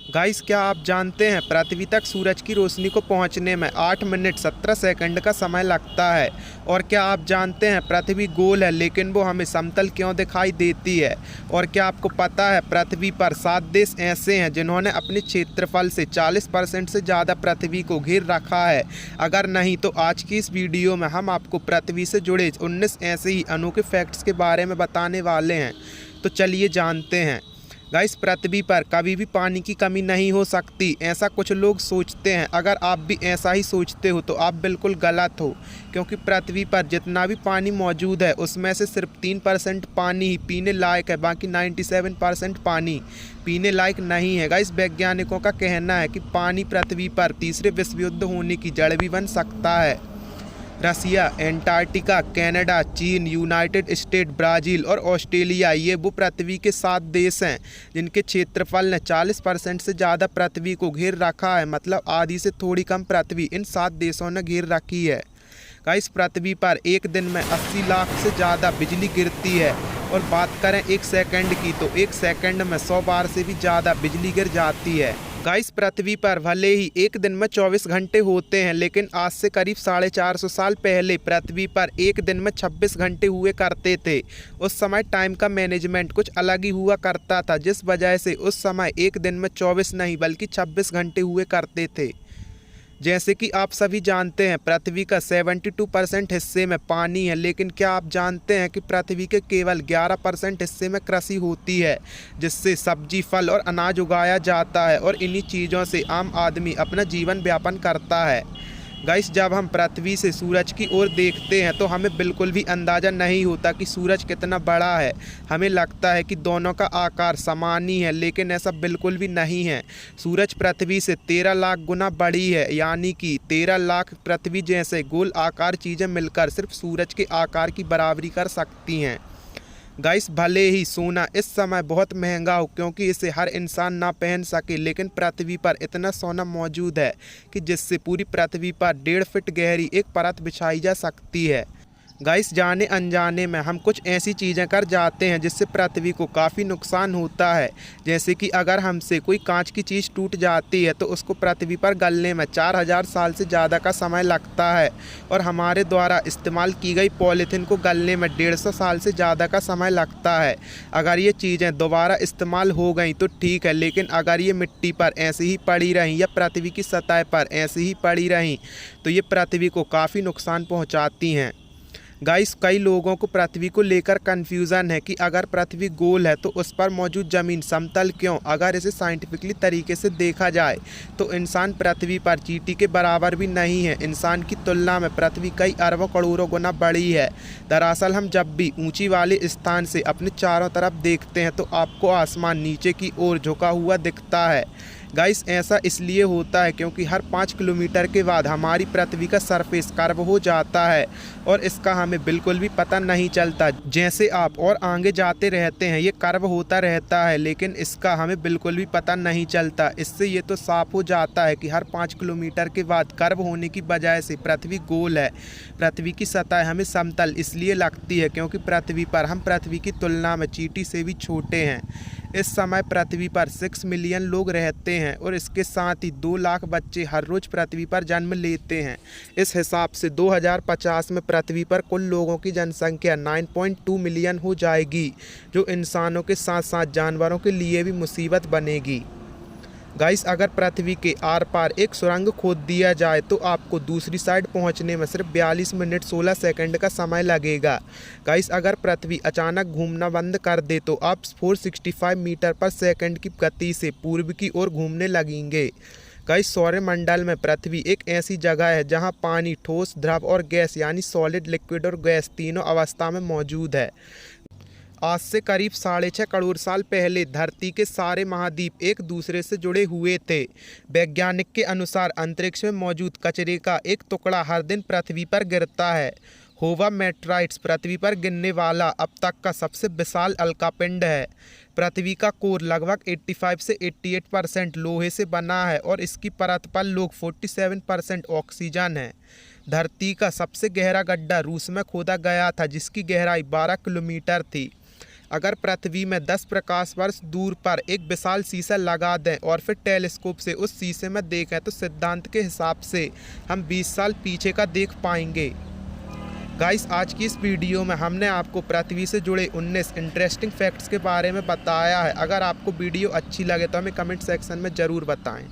Guys, क्या आप जानते हैं पृथ्वी तक सूरज की रोशनी को पहुंचने में 8 मिनट 17 सेकंड का समय लगता है। और क्या आप जानते हैं पृथ्वी गोल है लेकिन वो हमें समतल क्यों दिखाई देती है। और क्या आपको पता है पृथ्वी पर 7 देश ऐसे हैं जिन्होंने अपने क्षेत्रफल से 40% से ज़्यादा पृथ्वी को घेर रखा है। अगर नहीं तो आज की इस वीडियो में हम आपको पृथ्वी से जुड़े 19 ऐसे ही अनोखे फैक्ट्स के बारे में बताने वाले हैं। तो चलिए जानते हैं। गाइस, पृथ्वी पर कभी भी पानी की कमी नहीं हो सकती, ऐसा कुछ लोग सोचते हैं। अगर आप भी ऐसा ही सोचते हो तो आप बिल्कुल गलत हो, क्योंकि पृथ्वी पर जितना भी पानी मौजूद है उसमें से सिर्फ 3% पानी ही पीने लायक है, बाकी 97% पानी पीने लायक नहीं है। गाइस, वैज्ञानिकों का कहना है कि पानी पृथ्वी पर तीसरे विश्व युद्ध होने की जड़ भी बन सकता है। रसिया, एंटार्क्टिका, कनाडा, चीन, यूनाइटेड स्टेट, ब्राज़ील और ऑस्ट्रेलिया, ये वो पृथ्वी के 7 देश हैं जिनके क्षेत्रफल ने 40% से ज़्यादा पृथ्वी को घेर रखा है। मतलब आधी से थोड़ी कम पृथ्वी इन 7 देशों ने घेर रखी है। गाइस, पृथ्वी पर एक दिन में 80 लाख से ज़्यादा बिजली गिरती है। और बात करें एक सेकंड की तो एक सेकंड में 100 बार से भी ज़्यादा बिजली गिर जाती है। गाइस, पृथ्वी पर भले ही एक दिन में 24 घंटे होते हैं, लेकिन आज से करीब 450 साल पहले पृथ्वी पर एक दिन में 26 घंटे हुए करते थे। उस समय टाइम का मैनेजमेंट कुछ अलग ही हुआ करता था, जिस वजह से उस समय एक दिन में 24 नहीं बल्कि 26 घंटे हुए करते थे। जैसे कि आप सभी जानते हैं पृथ्वी का 72% हिस्से में पानी है, लेकिन क्या आप जानते हैं कि पृथ्वी के केवल 11% हिस्से में कृषि होती है, जिससे सब्जी, फल और अनाज उगाया जाता है और इन्हीं चीज़ों से आम आदमी अपना जीवन यापन करता है। गाइस, जब हम पृथ्वी से सूरज की ओर देखते हैं तो हमें बिल्कुल भी अंदाज़ा नहीं होता कि सूरज कितना बड़ा है। हमें लगता है कि दोनों का आकार समान ही है, लेकिन ऐसा बिल्कुल भी नहीं है। सूरज पृथ्वी से 13 लाख गुना बड़ी है, यानी कि 13 लाख पृथ्वी जैसे गोल आकार चीज़ें मिलकर सिर्फ सूरज के आकार की बराबरी कर सकती हैं। गाइस, भले ही सोना इस समय बहुत महंगा हो क्योंकि इसे हर इंसान ना पहन सके, लेकिन पृथ्वी पर इतना सोना मौजूद है कि जिससे पूरी पृथ्वी पर 1.5 फीट गहरी एक परत बिछाई जा सकती है। गाइस, जाने अनजाने में हम कुछ ऐसी चीज़ें कर जाते हैं जिससे पृथ्वी को काफ़ी नुकसान होता है। जैसे कि अगर हमसे कोई कांच की चीज़ टूट जाती है तो उसको पृथ्वी पर गलने में 4000 साल से ज़्यादा का समय लगता है, और हमारे द्वारा इस्तेमाल की गई पॉलीथीन को गलने में 150 साल से ज़्यादा का समय लगता है। अगर ये चीज़ें दोबारा इस्तेमाल हो गई तो ठीक है, लेकिन अगर ये मिट्टी पर ऐसे ही पड़ी रहीं या पृथ्वी की सतह पर ऐसे ही पड़ी रहीं तो ये पृथ्वी को काफ़ी नुकसान पहुँचाती हैं। गाइस, कई लोगों को पृथ्वी को लेकर कन्फ्यूज़न है कि अगर पृथ्वी गोल है तो उस पर मौजूद ज़मीन समतल क्यों। अगर इसे साइंटिफिकली तरीके से देखा जाए तो इंसान पृथ्वी पर चींटी के बराबर भी नहीं है। इंसान की तुलना में पृथ्वी कई अरबों करोड़ों गुना बड़ी है। दरअसल हम जब भी ऊंची वाले स्थान से अपने चारों तरफ देखते हैं तो आपको आसमान नीचे की ओर झुका हुआ दिखता है। गाइस, ऐसा इसलिए होता है क्योंकि हर 5 किलोमीटर के बाद हमारी पृथ्वी का सरफेस कर्व हो जाता है और इसका हमें बिल्कुल भी पता नहीं चलता। जैसे आप और आगे जाते रहते हैं ये कर्व होता रहता है, लेकिन इसका हमें बिल्कुल भी पता नहीं चलता। इससे ये तो साफ हो जाता है कि हर 5 किलोमीटर के बाद कर्व होने की वजह से पृथ्वी गोल है। पृथ्वी की सतह हमें समतल इसलिए लगती है क्योंकि पृथ्वी पर हम पृथ्वी की तुलना में चींटी से भी छोटे हैं। इस समय पृथ्वी पर 6 मिलियन लोग रहते हैं और इसके साथ ही 2 लाख बच्चे हर रोज़ पृथ्वी पर जन्म लेते हैं। इस हिसाब से 2050 में पृथ्वी पर कुल लोगों की जनसंख्या 9.2 मिलियन हो जाएगी, जो इंसानों के साथ साथ जानवरों के लिए भी मुसीबत बनेगी। गाइस, अगर पृथ्वी के आर पार एक सुरंग खोद दिया जाए तो आपको दूसरी साइड पहुंचने में सिर्फ 42 मिनट 16 सेकंड का समय लगेगा। गाइस, अगर पृथ्वी अचानक घूमना बंद कर दे तो आप 465 मीटर पर सेकंड की गति से पूर्व की ओर घूमने लगेंगे। गाइस, सौरमंडल में पृथ्वी एक ऐसी जगह है जहां पानी, ठोस, द्रव और गैस यानी सॉलिड, लिक्विड और गैस तीनों अवस्था में मौजूद है। आज से करीब 6.5 करोड़ साल पहले धरती के सारे महाद्वीप एक दूसरे से जुड़े हुए थे। वैज्ञानिक के अनुसार अंतरिक्ष में मौजूद कचरे का एक टुकड़ा हर दिन पृथ्वी पर गिरता है। होवा मेट्राइट्स पृथ्वी पर गिरने वाला अब तक का सबसे विशाल उल्कापिंड है। पृथ्वी का कोर लगभग 85 से 88% लोहे से बना है और इसकी परत पर लोग 47% ऑक्सीजन है। धरती का सबसे गहरा गड्ढा रूस में खोदा गया था जिसकी गहराई 12 किलोमीटर थी। अगर पृथ्वी में 10 प्रकाश वर्ष दूर पर एक विशाल शीशा लगा दें और फिर टेलीस्कोप से उस शीशे में देखें तो सिद्धांत के हिसाब से हम 20 साल पीछे का देख पाएंगे। गाइस, आज की इस वीडियो में हमने आपको पृथ्वी से जुड़े 19 इंटरेस्टिंग फैक्ट्स के बारे में बताया है। अगर आपको वीडियो अच्छी लगे तो हमें कमेंट सेक्शन में ज़रूर बताएं।